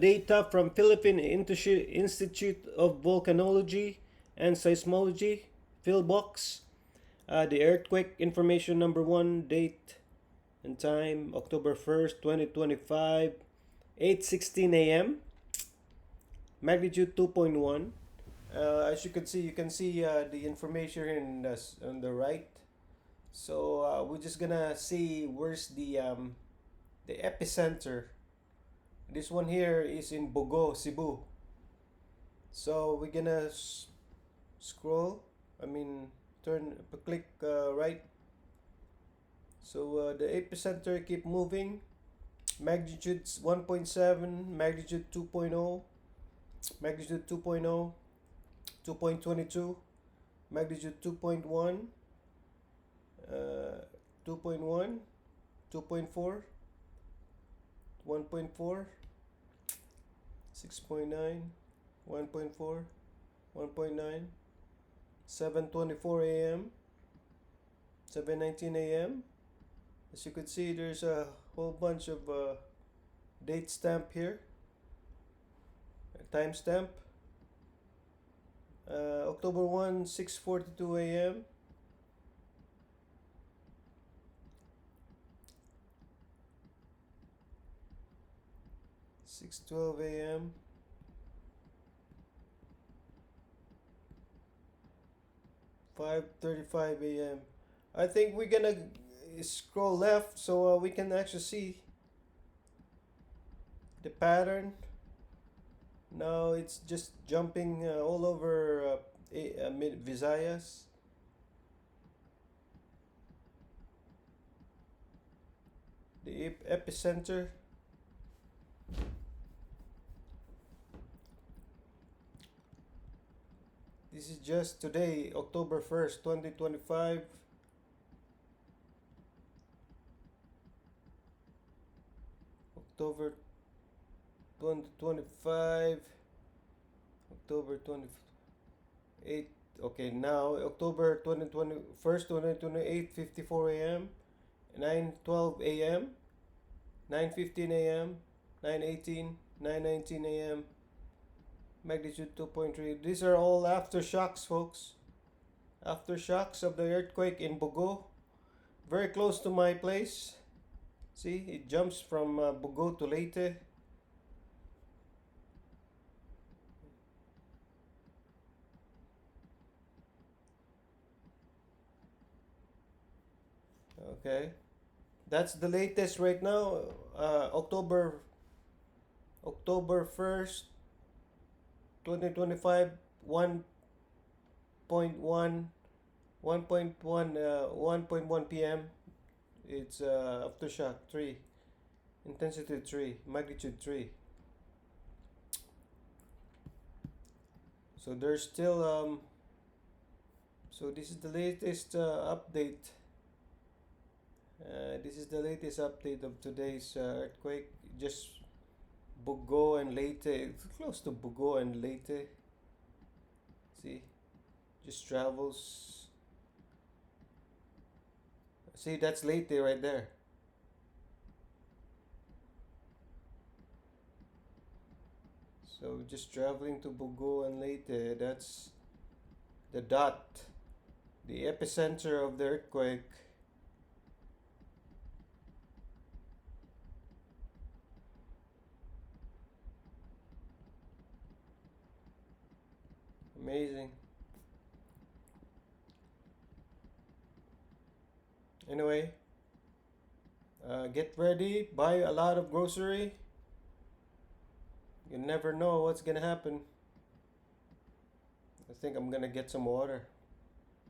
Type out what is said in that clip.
data from Philippine Institute of Volcanology and Seismology, PhilBox. The earthquake information number 1, date and time, October 1st, 2025, 8:16 a.m. Magnitude 2.1. As you can see the information on the right. So we're just gonna see where's the epicenter. This one here is in Bogo, Cebu. So we're gonna scroll. I mean, click right. So the epicenter keep moving. Magnitude 1.7, magnitude 2.0, magnitude 2.0, 2.22, magnitude 2.1, 2.1, 2.4, 1.4, 6.9, 1.4, 1.9, 7:24 a.m., 7:19 a.m. As you can see, there's a whole bunch of date stamp here, time stamp. October 1, 6:42 a.m. (6:12 a.m.) 5:35 a.m. I think we're gonna scroll left so we can actually see the pattern. Now it's just jumping all over Visayas. The epicenter. This is just today, October 1st, 2025. October 2025. October 28. Okay, now October 2021st, 2028, 54 a.m., 9:12 a.m., 9:15 a.m., 9:18, 9:19 a.m., magnitude 2.3. These are all aftershocks, folks. Aftershocks of the earthquake in Bogo, very close to my place. See, it jumps from Bogo to Leyte. Okay, that's the latest right now. October 1st, 2025, 1.1 1.1 p.m. It's aftershock 3, intensity 3, magnitude 3. So there's still so this is the latest update. This is the latest update of today's earthquake. Just Bogo and Leyte. It's close to Bogo and Leyte. See, just travels. See, that's Leyte right there. So just traveling to Bogo and Leyte. That's the dot, the epicenter of the earthquake. Amazing. Anyway, get ready, buy a lot of grocery. You never know what's gonna happen. I think I'm gonna get some water.